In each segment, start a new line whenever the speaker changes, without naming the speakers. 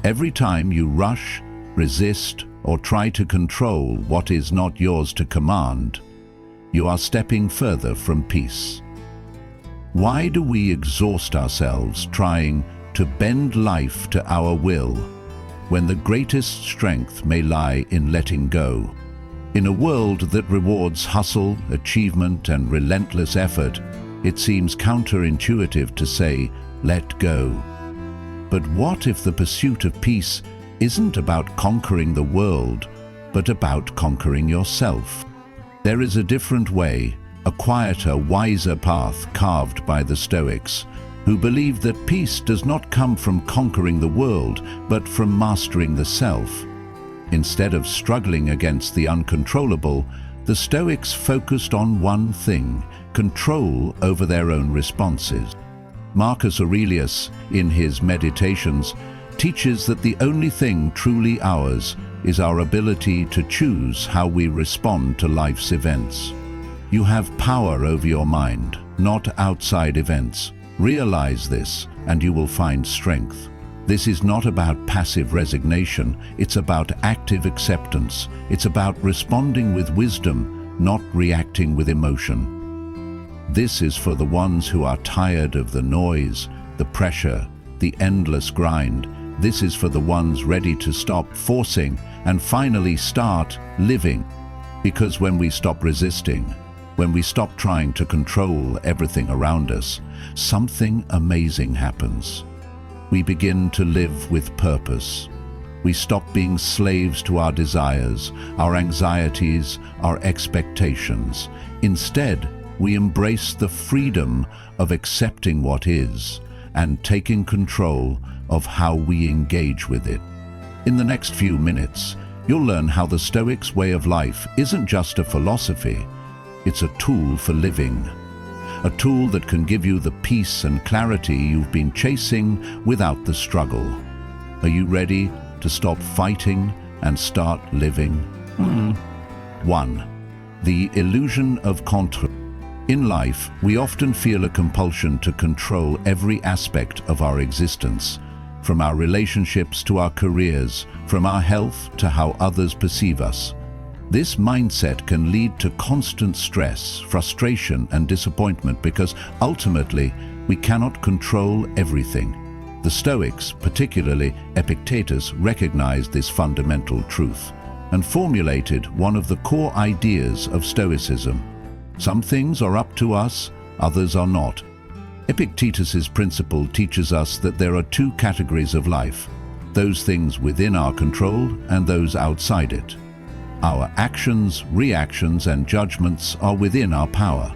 Every time you rush, resist, or try to control what is not yours to command, you are stepping further from peace. Why do we exhaust ourselves trying to bend life to our will, when the greatest strength may lie in letting go? In a world that rewards hustle, achievement, and relentless effort, it seems counterintuitive to say, let go. But what if the pursuit of peace isn't about conquering the world, but about conquering yourself? There is a different way, a quieter, wiser path carved by the Stoics, who believe that peace does not come from conquering the world, but from mastering the self. Instead of struggling against the uncontrollable, the Stoics focused on one thing: control over their own responses. Marcus Aurelius, in his Meditations, teaches that the only thing truly ours is our ability to choose how we respond to life's events. You have power over your mind, not outside events. Realize this, and you will find strength. This is not about passive resignation, it's about active acceptance. It's about responding with wisdom, not reacting with emotion. This is for the ones who are tired of the noise, the pressure, the endless grind. This is for the ones ready to stop forcing and finally start living. Because when we stop resisting, when we stop trying to control everything around us, something amazing happens. We begin to live with purpose. We stop being slaves to our desires, our anxieties, our expectations. Instead, we embrace the freedom of accepting what is and taking control of how we engage with it. In the next few minutes, you'll learn how the Stoics' way of life isn't just a philosophy, it's a tool for living. A tool that can give you the peace and clarity you've been chasing without the struggle. Are you ready to stop fighting and start living? 1. The illusion of control. In life, we often feel a compulsion to control every aspect of our existence, from our relationships to our careers, from our health to how others perceive us. This mindset can lead to constant stress, frustration, and disappointment because ultimately we cannot control everything. The Stoics, particularly Epictetus, recognized this fundamental truth and formulated one of the core ideas of Stoicism. Some things are up to us, others are not. Epictetus's principle teaches us that there are two categories of life: those things within our control and those outside it. Our actions, reactions, and judgments are within our power.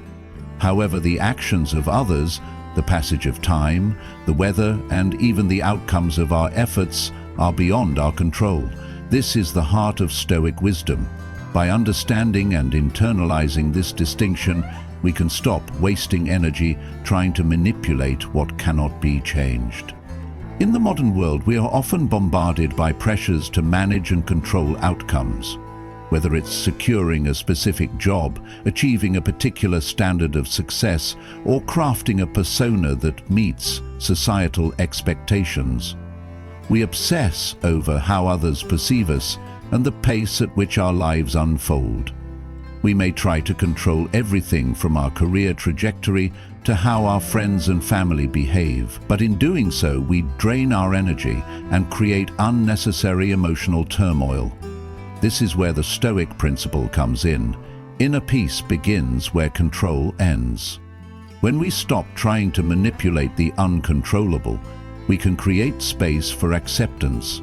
However, the actions of others, the passage of time, the weather, and even the outcomes of our efforts are beyond our control. This is the heart of Stoic wisdom. By understanding and internalizing this distinction, we can stop wasting energy trying to manipulate what cannot be changed. In the modern world, we are often bombarded by pressures to manage and control outcomes. Whether it's securing a specific job, achieving a particular standard of success, or crafting a persona that meets societal expectations. We obsess over how others perceive us and the pace at which our lives unfold. We may try to control everything from our career trajectory to how our friends and family behave, but in doing so, we drain our energy and create unnecessary emotional turmoil. This is where the Stoic principle comes in. Inner peace begins where control ends. When we stop trying to manipulate the uncontrollable, we can create space for acceptance.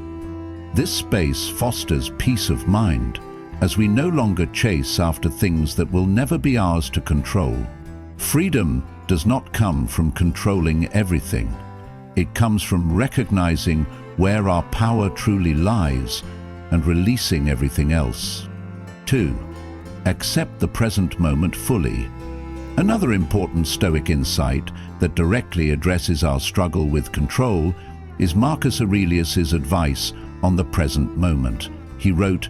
This space fosters peace of mind, as we no longer chase after things that will never be ours to control. Freedom does not come from controlling everything. It comes from recognizing where our power truly lies and releasing everything else. 2. Accept the present moment fully. Another important Stoic insight that directly addresses our struggle with control is Marcus Aurelius's advice on the present moment. He wrote,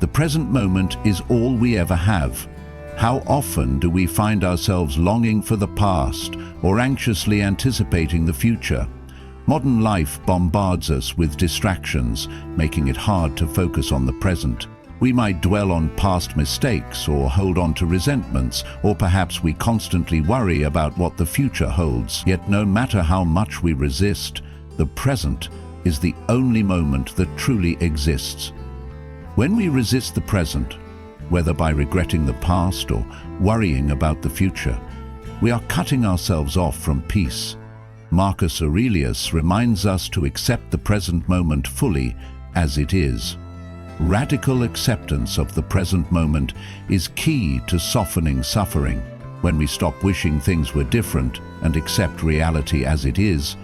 "The present moment is all we ever have. How often do we find ourselves longing for the past or anxiously anticipating the future? Modern life bombards us with distractions, making it hard to focus on the present. We might dwell on past mistakes or hold on to resentments, or perhaps we constantly worry about what the future holds. Yet no matter how much we resist, the present is the only moment that truly exists. When we resist the present, whether by regretting the past or worrying about the future, we are cutting ourselves off from peace. Marcus Aurelius reminds us to accept the present moment fully as it is. Radical acceptance of the present moment is key to softening suffering. When we stop wishing things were different and accept reality as it is,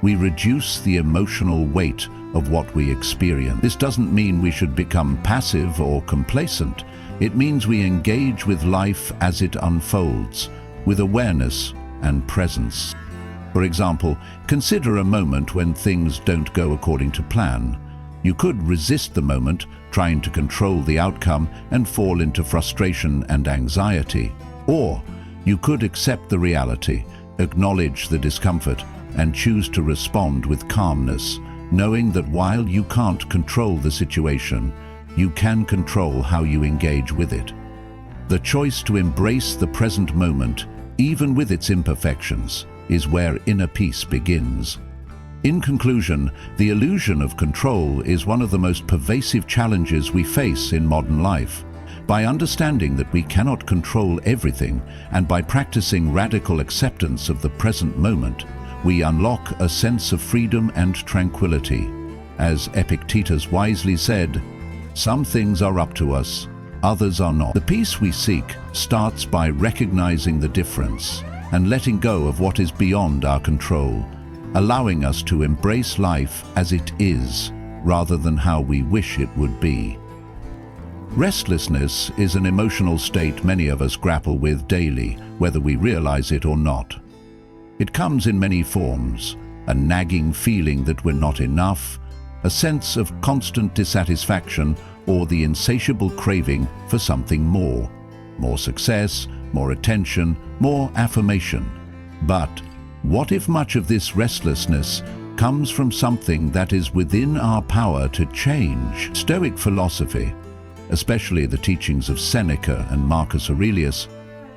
we reduce the emotional weight of what we experience. This doesn't mean we should become passive or complacent. It means we engage with life as it unfolds, with awareness and presence. For example, consider a moment when things don't go according to plan. You could resist the moment, trying to control the outcome and fall into frustration and anxiety. Or you could accept the reality, acknowledge the discomfort, and choose to respond with calmness, knowing that while you can't control the situation, you can control how you engage with it. The choice to embrace the present moment, even with its imperfections, is where inner peace begins. In conclusion, the illusion of control is one of the most pervasive challenges we face in modern life. By understanding that we cannot control everything, and by practicing radical acceptance of the present moment, we unlock a sense of freedom and tranquility. As Epictetus wisely said, "Some things are up to us, others are not." The peace we seek starts by recognizing the difference and letting go of what is beyond our control, allowing us to embrace life as it is, rather than how we wish it would be. Restlessness is an emotional state many of us grapple with daily, whether we realize it or not. It comes in many forms: a nagging feeling that we're not enough, a sense of constant dissatisfaction, or the insatiable craving for something more. More success, more attention, more affirmation. But what if much of this restlessness comes from something that is within our power to change? Stoic philosophy, especially the teachings of Seneca and Marcus Aurelius,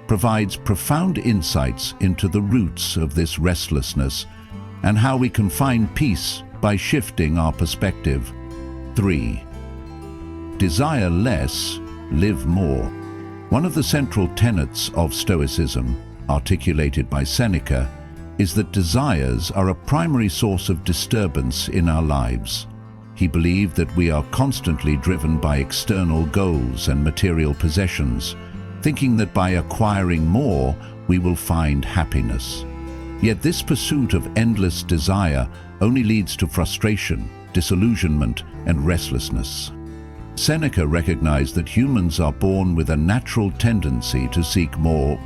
provides profound insights into the roots of this restlessness and how we can find peace by shifting our perspective. 3. Desire less, live more. One of the central tenets of Stoicism, articulated by Seneca, is that desires are a primary source of disturbance in our lives. He believed that we are constantly driven by external goals and material possessions, thinking that by acquiring more, we will find happiness. Yet this pursuit of endless desire only leads to frustration, disillusionment, and restlessness. Seneca recognized that humans are born with a natural tendency to seek more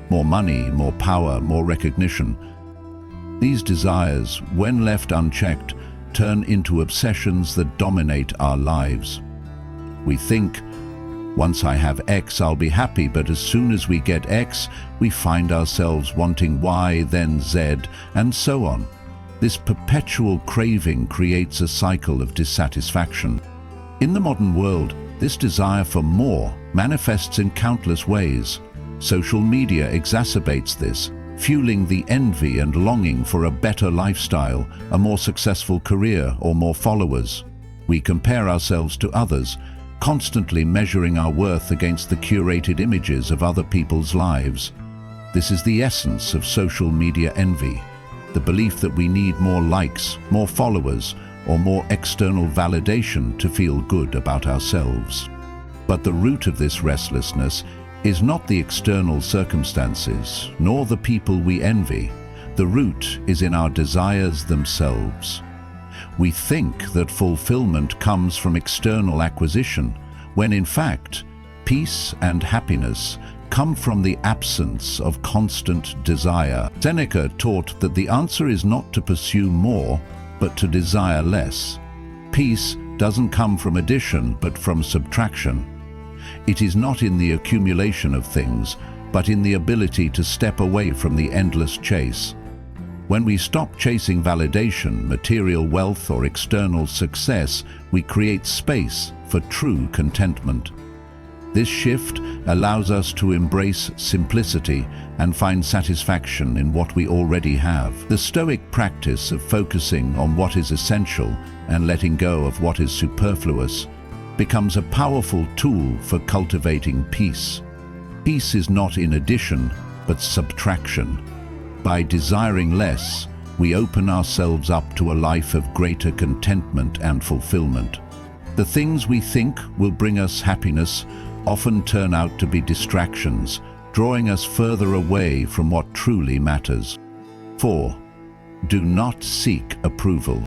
money, more power, more recognition. These desires, when left unchecked, turn into obsessions that dominate our lives. We think, once I have X, I'll be happy, but as soon as we get X, we find ourselves wanting Y, then Z, and so on. This perpetual craving creates a cycle of dissatisfaction. In the modern world, this desire for more manifests in countless ways. Social media exacerbates this, fueling the envy and longing for a better lifestyle, a more successful career, or more followers. We compare ourselves to others, constantly measuring our worth against the curated images of other people's lives. This is the essence of social media envy, the belief that we need more likes, more followers, or more external validation to feel good about ourselves. But the root of this restlessness is not the external circumstances, nor the people we envy. The root is in our desires themselves. We think that fulfillment comes from external acquisition, when in fact, peace and happiness come from the absence of constant desire. Seneca taught that the answer is not to pursue more, but to desire less. Peace doesn't come from addition, but from subtraction. It is not in the accumulation of things, but in the ability to step away from the endless chase. When we stop chasing validation, material wealth, or external success, we create space for true contentment. This shift allows us to embrace simplicity and find satisfaction in what we already have. The Stoic practice of focusing on what is essential and letting go of what is superfluous becomes a powerful tool for cultivating peace. Peace is not in addition, but subtraction. By desiring less, we open ourselves up to a life of greater contentment and fulfillment. The things we think will bring us happiness often turn out to be distractions, drawing us further away from what truly matters. 4. Do not seek approval.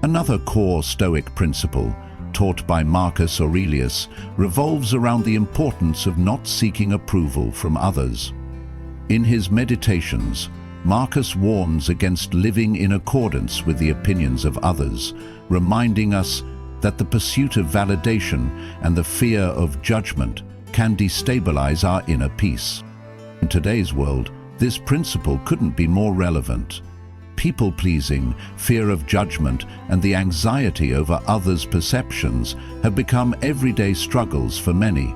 Another core Stoic principle, taught by Marcus Aurelius, revolves around the importance of not seeking approval from others. In his Meditations, Marcus warns against living in accordance with the opinions of others, reminding us that the pursuit of validation and the fear of judgment can destabilize our inner peace. In today's world, this principle couldn't be more relevant. People-pleasing, fear of judgment, and the anxiety over others' perceptions have become everyday struggles for many.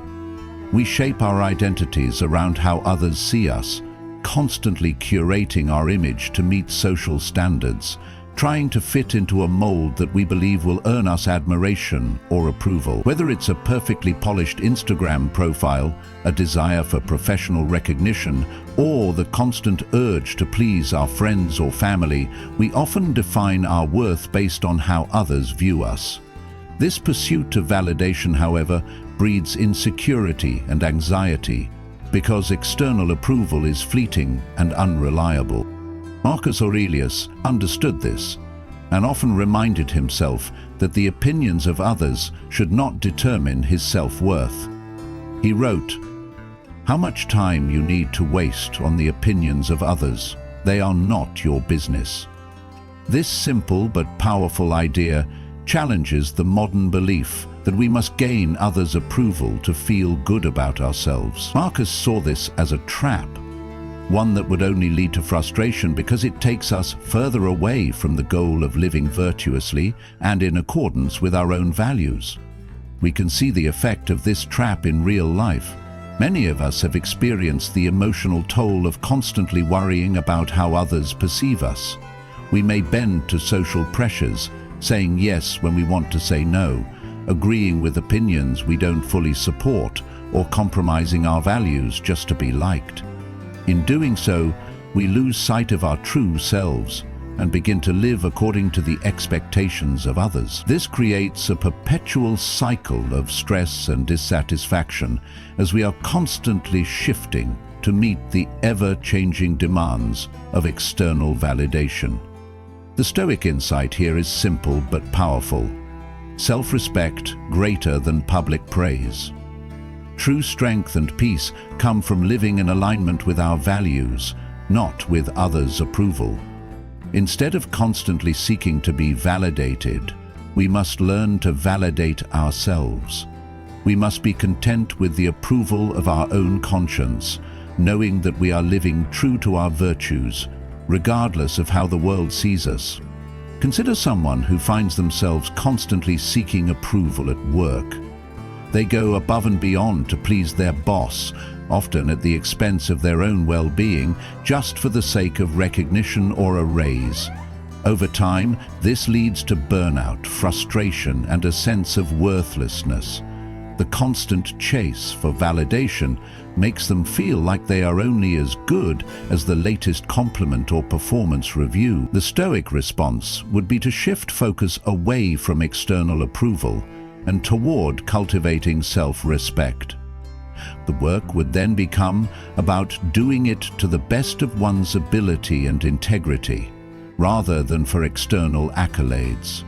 We shape our identities around how others see us, constantly curating our image to meet social standards, trying to fit into a mold that we believe will earn us admiration or approval. Whether it's a perfectly polished Instagram profile, a desire for professional recognition, or the constant urge to please our friends or family, we often define our worth based on how others view us. This pursuit of validation, however, breeds insecurity and anxiety, because external approval is fleeting and unreliable. Marcus Aurelius understood this and often reminded himself that the opinions of others should not determine his self-worth. He wrote, "How much time you need to waste on the opinions of others, they are not your business." This simple but powerful idea challenges the modern belief that we must gain others' approval to feel good about ourselves. Marcus saw this as a trap, one that would only lead to frustration because it takes us further away from the goal of living virtuously and in accordance with our own values. We can see the effect of this trap in real life. Many of us have experienced the emotional toll of constantly worrying about how others perceive us. We may bend to social pressures, saying yes when we want to say no, agreeing with opinions we don't fully support, or compromising our values just to be liked. In doing so, we lose sight of our true selves and begin to live according to the expectations of others. This creates a perpetual cycle of stress and dissatisfaction as we are constantly shifting to meet the ever-changing demands of external validation. The Stoic insight here is simple but powerful. Self-respect greater than public praise. True strength and peace come from living in alignment with our values, not with others' approval. Instead of constantly seeking to be validated, we must learn to validate ourselves. We must be content with the approval of our own conscience, knowing that we are living true to our virtues, regardless of how the world sees us. Consider someone who finds themselves constantly seeking approval at work. They go above and beyond to please their boss, often at the expense of their own well-being, just for the sake of recognition or a raise. Over time, this leads to burnout, frustration, and a sense of worthlessness. The constant chase for validation makes them feel like they are only as good as the latest compliment or performance review. The Stoic response would be to shift focus away from external approval and toward cultivating self-respect. The work would then become about doing it to the best of one's ability and integrity, rather than for external accolades.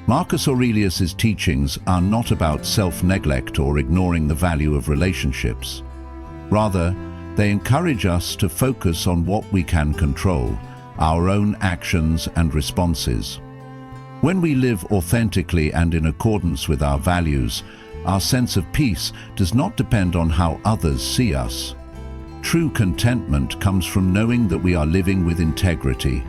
Marcus Aurelius's teachings are not about self-neglect or ignoring the value of relationships. Rather, they encourage us to focus on what we can control, our own actions and responses. When we live authentically and in accordance with our values, our sense of peace does not depend on how others see us. True contentment comes from knowing that we are living with integrity,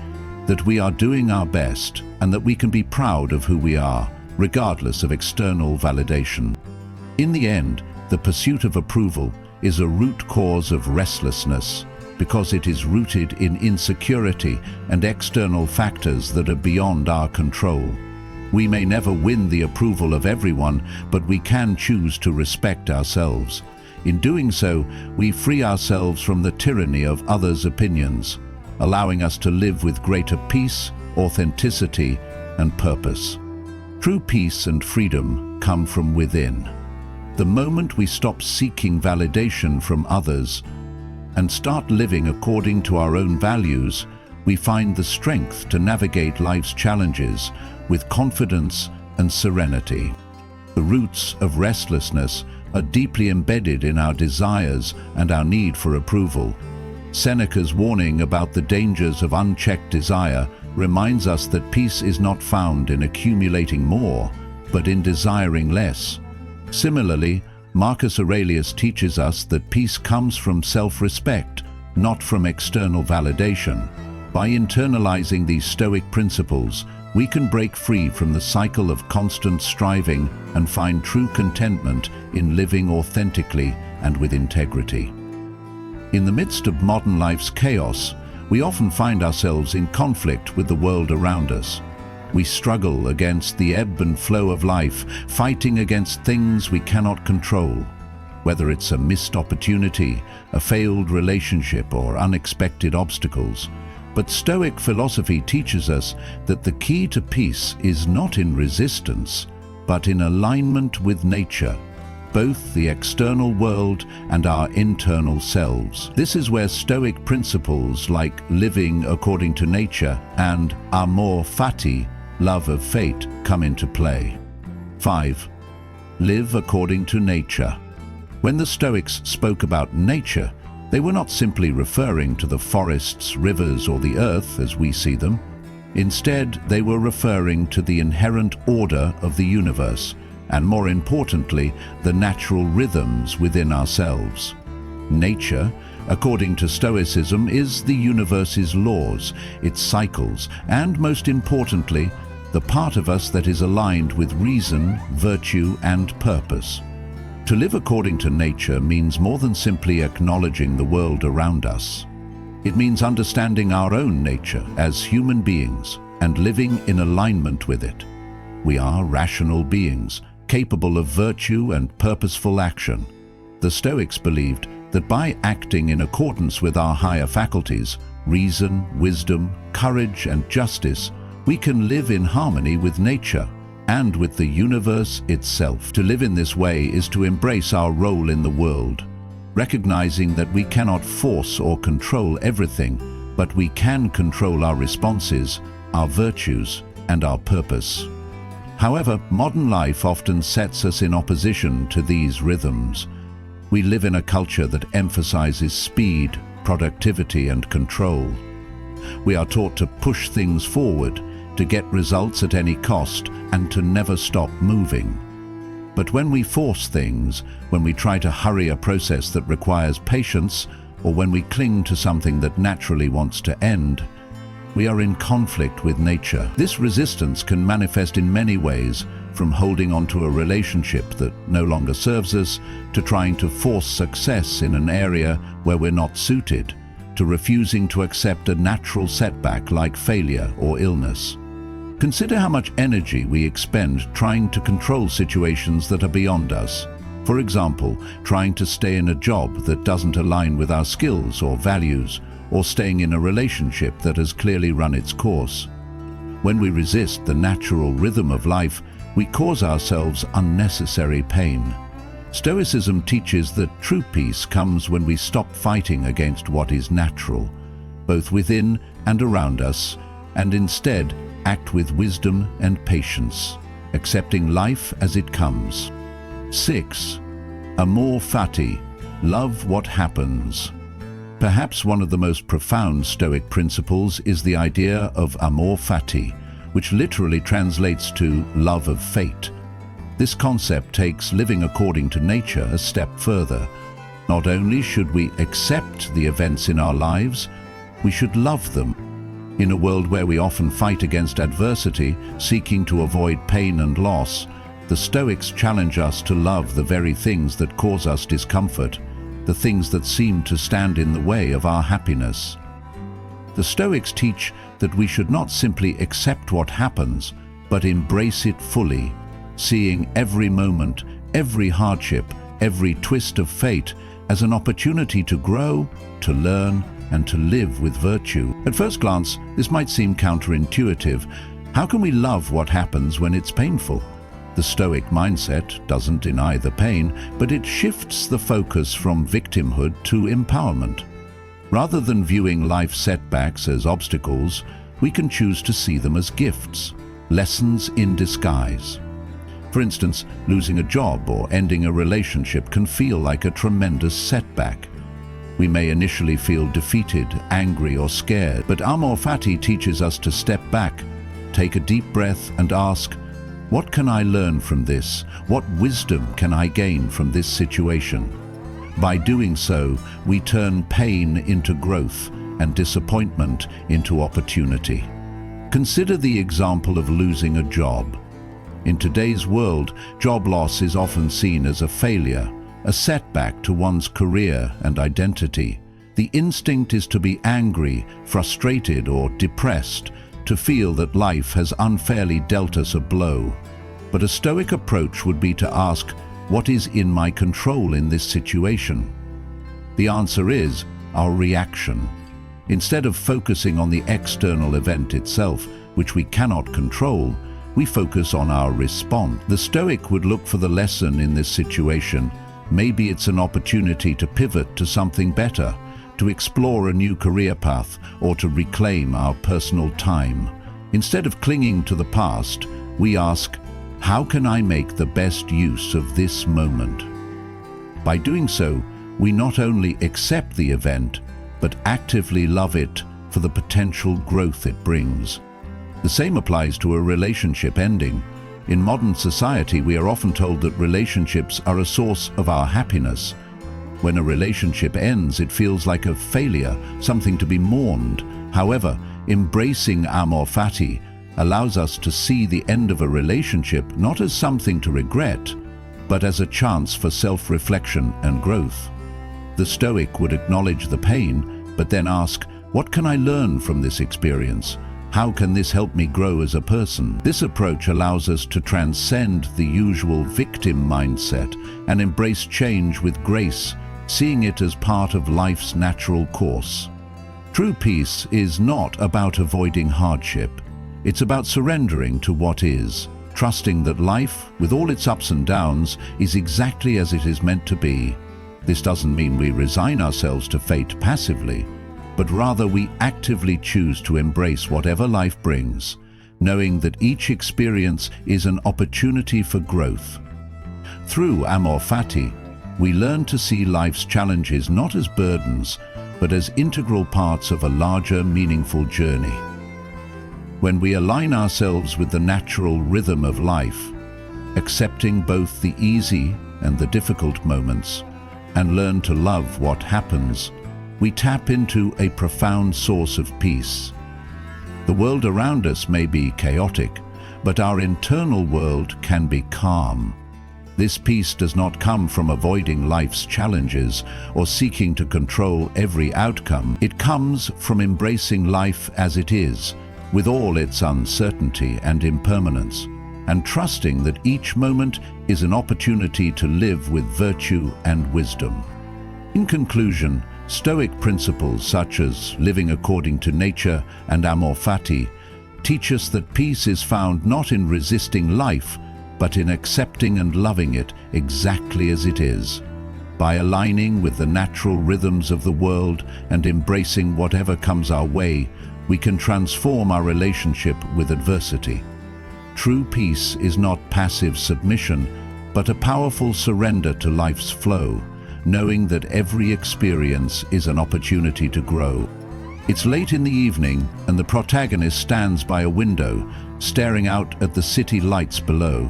that we are doing our best and that we can be proud of who we are, regardless of external validation. In the end, the pursuit of approval is a root cause of restlessness because it is rooted in insecurity and external factors that are beyond our control. We may never win the approval of everyone, but we can choose to respect ourselves. In doing so, we free ourselves from the tyranny of others' opinions, allowing us to live with greater peace, authenticity, and purpose. True peace and freedom come from within. The moment we stop seeking validation from others and start living according to our own values, we find the strength to navigate life's challenges with confidence and serenity. The roots of restlessness are deeply embedded in our desires and our need for approval. Seneca's warning about the dangers of unchecked desire reminds us that peace is not found in accumulating more, but in desiring less. Similarly, Marcus Aurelius teaches us that peace comes from self-respect, not from external validation. By internalizing these Stoic principles, we can break free from the cycle of constant striving and find true contentment in living authentically and with integrity. In the midst of modern life's chaos, we often find ourselves in conflict with the world around us. We struggle against the ebb and flow of life, fighting against things we cannot control. Whether it's a missed opportunity, a failed relationship, or unexpected obstacles. But Stoic philosophy teaches us that the key to peace is not in resistance, but in alignment with nature, both the external world and our internal selves. This is where Stoic principles like living according to nature and amor fati, love of fate, come into play. 5. Live according to nature. When the Stoics spoke about nature, they were not simply referring to the forests, rivers, or the earth as we see them. Instead, they were referring to the inherent order of the universe, and more importantly, the natural rhythms within ourselves. Nature, according to Stoicism, is the universe's laws, its cycles, and most importantly, the part of us that is aligned with reason, virtue, and purpose. To live according to nature means more than simply acknowledging the world around us. It means understanding our own nature as human beings and living in alignment with it. We are rational beings, capable of virtue and purposeful action. The Stoics believed that by acting in accordance with our higher faculties, reason, wisdom, courage, and justice, we can live in harmony with nature and with the universe itself. To live in this way is to embrace our role in the world, recognizing that we cannot force or control everything, but we can control our responses, our virtues, and our purpose. However, modern life often sets us in opposition to these rhythms. We live in a culture that emphasizes speed, productivity, and control. We are taught to push things forward, to get results at any cost, and to never stop moving. But when we force things, when we try to hurry a process that requires patience, or when we cling to something that naturally wants to end, we are in conflict with nature. This resistance can manifest in many ways, from holding on to a relationship that no longer serves us, to trying to force success in an area where we're not suited, to refusing to accept a natural setback like failure or illness. Consider how much energy we expend trying to control situations that are beyond us. For example, trying to stay in a job that doesn't align with our skills or values, or staying in a relationship that has clearly run its course. When we resist the natural rhythm of life, we cause ourselves unnecessary pain. Stoicism teaches that true peace comes when we stop fighting against what is natural, both within and around us, and instead act with wisdom and patience, accepting life as it comes. 6. Amor fati, love what happens. Perhaps one of the most profound Stoic principles is the idea of amor fati, which literally translates to love of fate. This concept takes living according to nature a step further. Not only should we accept the events in our lives, we should love them. In a world where we often fight against adversity, seeking to avoid pain and loss, the Stoics challenge us to love the very things that cause us discomfort, the things that seem to stand in the way of our happiness. The Stoics teach that we should not simply accept what happens, but embrace it fully, seeing every moment, every hardship, every twist of fate as an opportunity to grow, to learn, and to live with virtue. At first glance, this might seem counterintuitive. How can we love what happens when it's painful? The Stoic mindset doesn't deny the pain, but it shifts the focus from victimhood to empowerment. Rather than viewing life's setbacks as obstacles, we can choose to see them as gifts, lessons in disguise. For instance, losing a job or ending a relationship can feel like a tremendous setback. We may initially feel defeated, angry, or scared, but Amor Fati teaches us to step back, take a deep breath, and ask, what can I learn from this? What wisdom can I gain from this situation? By doing so, we turn pain into growth and disappointment into opportunity. Consider the example of losing a job. In today's world, job loss is often seen as a failure, a setback to one's career and identity. The instinct is to be angry, frustrated, or depressed, to feel that life has unfairly dealt us a blow. But a Stoic approach would be to ask, what is in my control in this situation? The answer is our reaction. Instead of focusing on the external event itself, which we cannot control, we focus on our response. The Stoic would look for the lesson in this situation. Maybe it's an opportunity to pivot to something better, to explore a new career path, or to reclaim our personal time. Instead of clinging to the past, we ask, how can I make the best use of this moment? By doing so, we not only accept the event, but actively love it for the potential growth it brings. The same applies to a relationship ending. In modern society, we are often told that relationships are a source of our happiness. When a relationship ends, it feels like a failure, something to be mourned. However, embracing Amor Fati allows us to see the end of a relationship not as something to regret, but as a chance for self-reflection and growth. The Stoic would acknowledge the pain, but then ask, what can I learn from this experience? How can this help me grow as a person? This approach allows us to transcend the usual victim mindset and embrace change with grace, seeing it as part of life's natural course. True peace is not about avoiding hardship. It's about surrendering to what is, trusting that life, with all its ups and downs, is exactly as it is meant to be. This doesn't mean we resign ourselves to fate passively, but rather we actively choose to embrace whatever life brings, knowing that each experience is an opportunity for growth. Through Amor Fati, we learn to see life's challenges not as burdens, but as integral parts of a larger, meaningful journey. When we align ourselves with the natural rhythm of life, accepting both the easy and the difficult moments, and learn to love what happens, we tap into a profound source of peace. The world around us may be chaotic, but our internal world can be calm. This peace does not come from avoiding life's challenges or seeking to control every outcome. It comes from embracing life as it is, with all its uncertainty and impermanence, and trusting that each moment is an opportunity to live with virtue and wisdom. In conclusion, Stoic principles such as living according to nature and Amor Fati teach us that peace is found not in resisting life, but in accepting and loving it exactly as it is. By aligning with the natural rhythms of the world and embracing whatever comes our way, we can transform our relationship with adversity. True peace is not passive submission, but a powerful surrender to life's flow, knowing that every experience is an opportunity to grow. It's late in the evening, and the protagonist stands by a window, staring out at the city lights below.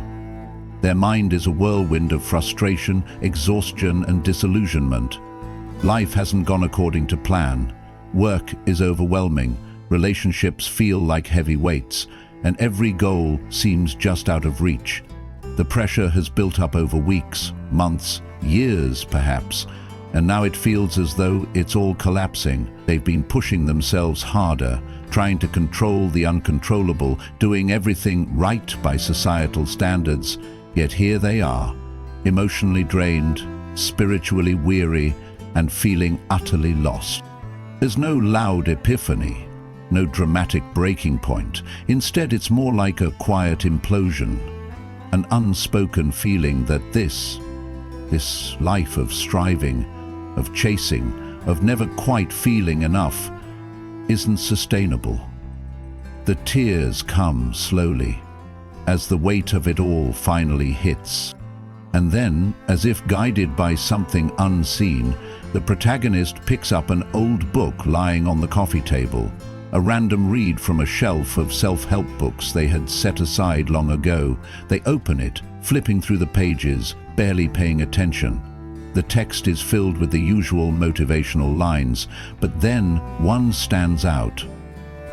Their mind is a whirlwind of frustration, exhaustion, and disillusionment. Life hasn't gone according to plan. Work is overwhelming. Relationships feel like heavy weights, and every goal seems just out of reach. The pressure has built up over weeks, months, years perhaps, and now it feels as though it's all collapsing. They've been pushing themselves harder, trying to control the uncontrollable, doing everything right by societal standards, yet here they are, emotionally drained, spiritually weary, and feeling utterly lost. There's no loud epiphany, no dramatic breaking point. Instead, it's more like a quiet implosion, an unspoken feeling that this life of striving, of chasing, of never quite feeling enough, isn't sustainable. The tears come slowly, as the weight of it all finally hits. And then, as if guided by something unseen, the protagonist picks up an old book lying on the coffee table, a random read from a shelf of self-help books they had set aside long ago. They open it, flipping through the pages, barely paying attention. The text is filled with the usual motivational lines, but then one stands out.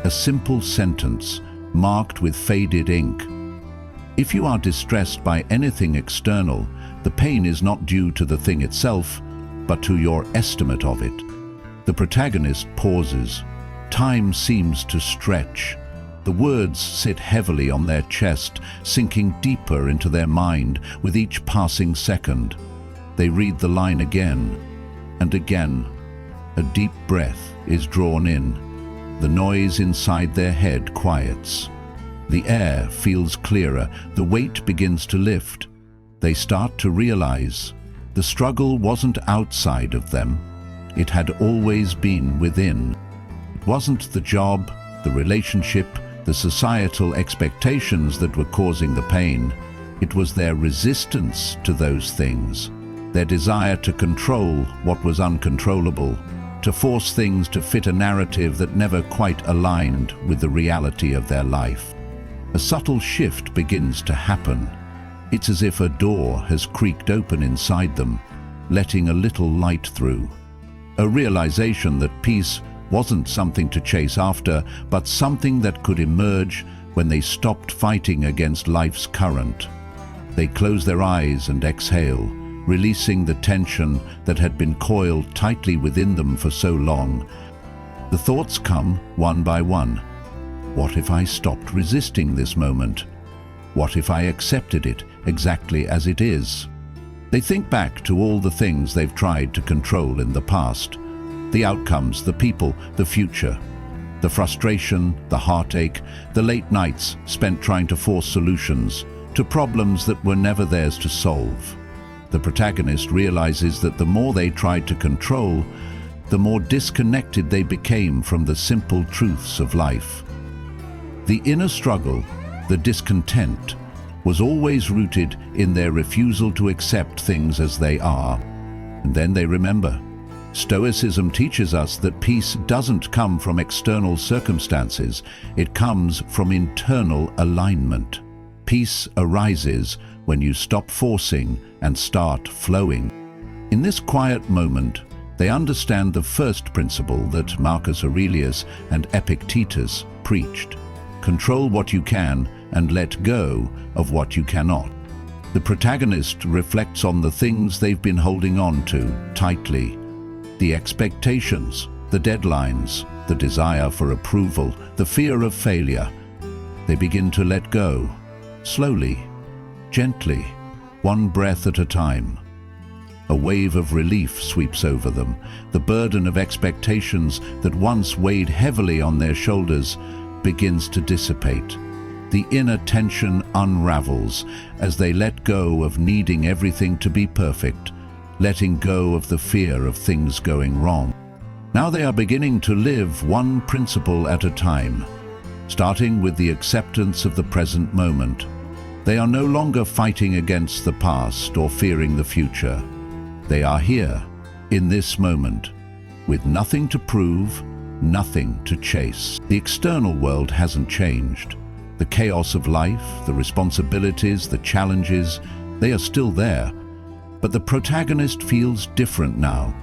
A simple sentence, marked with faded ink. If you are distressed by anything external, the pain is not due to the thing itself, but to your estimate of it. The protagonist pauses. Time seems to stretch. The words sit heavily on their chest, sinking deeper into their mind with each passing second. They read the line again and again. A deep breath is drawn in. The noise inside their head quiets. The air feels clearer. The weight begins to lift. They start to realize the struggle wasn't outside of them. It had always been within. It wasn't the job, the relationship, the societal expectations that were causing the pain. It was their resistance to those things, their desire to control what was uncontrollable, to force things to fit a narrative that never quite aligned with the reality of their life. A subtle shift begins to happen. It's as if a door has creaked open inside them, letting a little light through. A realization that peace wasn't something to chase after, but something that could emerge when they stopped fighting against life's current. They close their eyes and exhale, releasing the tension that had been coiled tightly within them for so long. The thoughts come one by one. What if I stopped resisting this moment? What if I accepted it exactly as it is? They think back to all the things they've tried to control in the past. The outcomes, the people, the future. The frustration, the heartache, the late nights spent trying to force solutions to problems that were never theirs to solve. The protagonist realizes that the more they tried to control, the more disconnected they became from the simple truths of life. The inner struggle, the discontent, was always rooted in their refusal to accept things as they are. And then they remember. Stoicism teaches us that peace doesn't come from external circumstances, it comes from internal alignment. Peace arises when you stop forcing and start flowing. In this quiet moment, they understand the first principle that Marcus Aurelius and Epictetus preached. Control what you can and let go of what you cannot. The protagonist reflects on the things they've been holding on to tightly. The expectations, the deadlines, the desire for approval, the fear of failure. They begin to let go, slowly, gently, one breath at a time. A wave of relief sweeps over them. The burden of expectations that once weighed heavily on their shoulders begins to dissipate. The inner tension unravels as they let go of needing everything to be perfect, letting go of the fear of things going wrong. Now they are beginning to live one principle at a time, starting with the acceptance of the present moment. They are no longer fighting against the past or fearing the future. They are here, in this moment, with nothing to prove, nothing to chase. The external world hasn't changed. The chaos of life, the responsibilities, the challenges, they are still there. But the protagonist feels different now.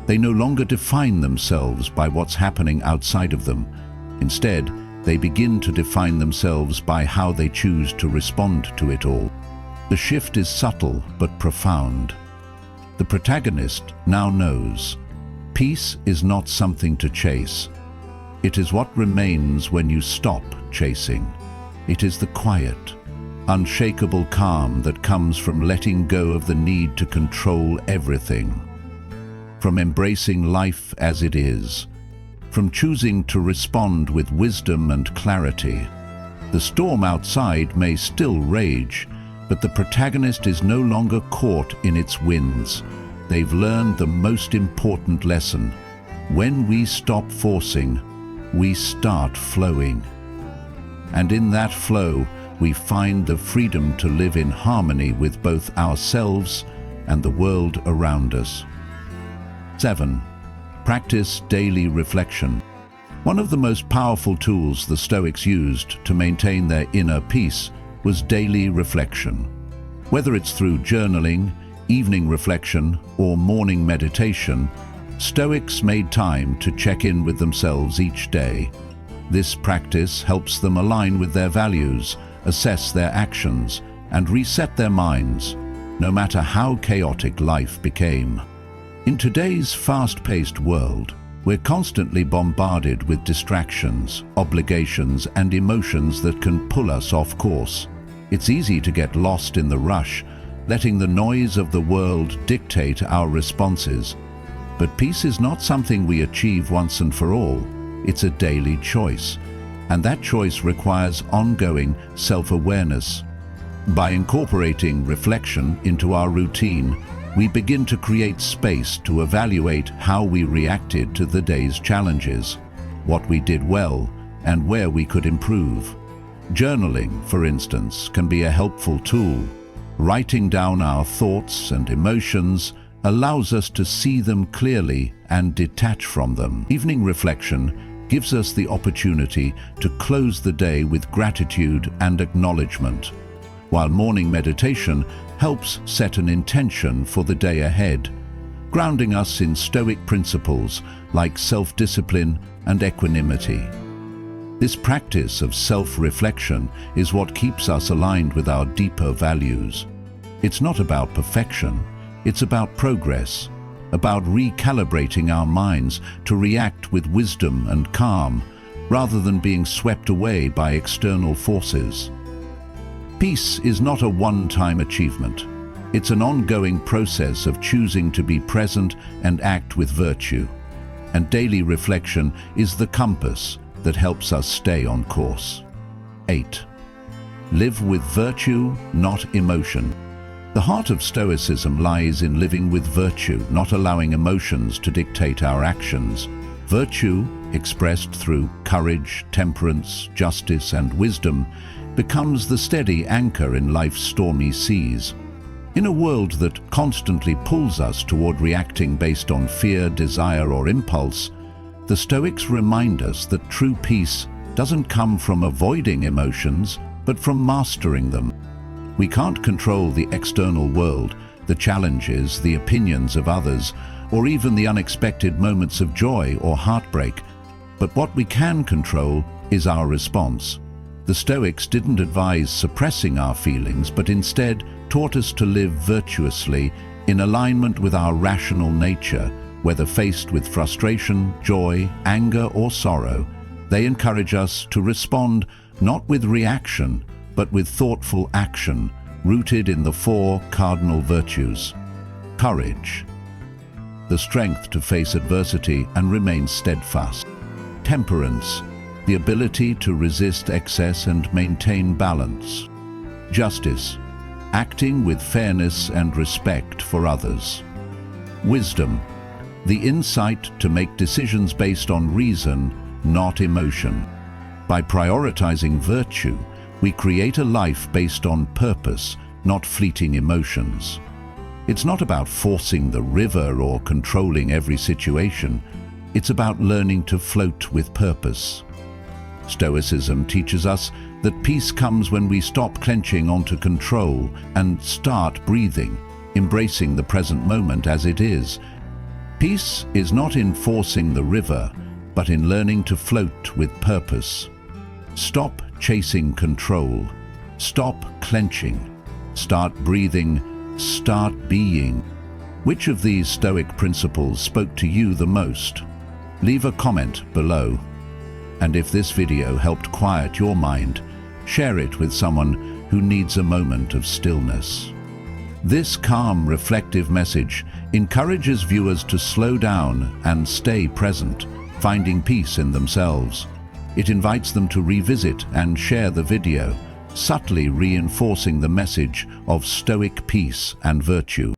They no longer define themselves by what's happening outside of them. Instead, they begin to define themselves by how they choose to respond to it all. The shift is subtle but profound. The protagonist now knows peace is not something to chase. It is what remains when you stop chasing. It is the quiet, unshakable calm that comes from letting go of the need to control everything, from embracing life as it is, from choosing to respond with wisdom and clarity. The storm outside may still rage, but the protagonist is no longer caught in its winds. They've learned the most important lesson. When we stop forcing, we start flowing. And in that flow, we find the freedom to live in harmony with both ourselves and the world around us. 7. Practice daily reflection. One of the most powerful tools the Stoics used to maintain their inner peace was daily reflection. Whether it's through journaling, evening reflection, or morning meditation, Stoics made time to check in with themselves each day. This practice helps them align with their values, assess their actions, and reset their minds, no matter how chaotic life became. In today's fast-paced world, we're constantly bombarded with distractions, obligations, and emotions that can pull us off course. It's easy to get lost in the rush, letting the noise of the world dictate our responses. But peace is not something we achieve once and for all. It's a daily choice, and that choice requires ongoing self-awareness. By incorporating reflection into our routine, we begin to create space to evaluate how we reacted to the day's challenges, what we did well, and where we could improve. Journaling, for instance, can be a helpful tool. Writing down our thoughts and emotions allows us to see them clearly and detach from them. Evening reflection gives us the opportunity to close the day with gratitude and acknowledgement, while morning meditation helps set an intention for the day ahead, grounding us in Stoic principles like self-discipline and equanimity. This practice of self-reflection is what keeps us aligned with our deeper values. It's not about perfection, it's about progress, about recalibrating our minds to react with wisdom and calm, rather than being swept away by external forces. Peace is not a one-time achievement. It's an ongoing process of choosing to be present and act with virtue. And daily reflection is the compass that helps us stay on course. 8. Live with virtue, not emotion. The heart of Stoicism lies in living with virtue, not allowing emotions to dictate our actions. Virtue, expressed through courage, temperance, justice, and wisdom, becomes the steady anchor in life's stormy seas. In a world that constantly pulls us toward reacting based on fear, desire, or impulse, the Stoics remind us that true peace doesn't come from avoiding emotions, but from mastering them. We can't control the external world, the challenges, the opinions of others, or even the unexpected moments of joy or heartbreak. But what we can control is our response. The Stoics didn't advise suppressing our feelings, but instead taught us to live virtuously in alignment with our rational nature. Whether faced with frustration, joy, anger, or sorrow, they encourage us to respond not with reaction, but with thoughtful action, rooted in the 4 cardinal virtues. Courage, the strength to face adversity and remain steadfast. Temperance, the ability to resist excess and maintain balance. Justice, acting with fairness and respect for others. Wisdom, the insight to make decisions based on reason, not emotion. By prioritizing virtue, we create a life based on purpose, not fleeting emotions. It's not about forcing the river or controlling every situation. It's about learning to float with purpose. Stoicism teaches us that peace comes when we stop clenching onto control and start breathing, embracing the present moment as it is. Peace is not in forcing the river, but in learning to float with purpose. Stop chasing control. Stop clenching. Start breathing. Start being. Which of these Stoic principles spoke to you the most? Leave a comment below. And if this video helped quiet your mind, share it with someone who needs a moment of stillness. This calm, reflective message encourages viewers to slow down and stay present, finding peace in themselves. It invites them to revisit and share the video, subtly reinforcing the message of Stoic peace and virtue.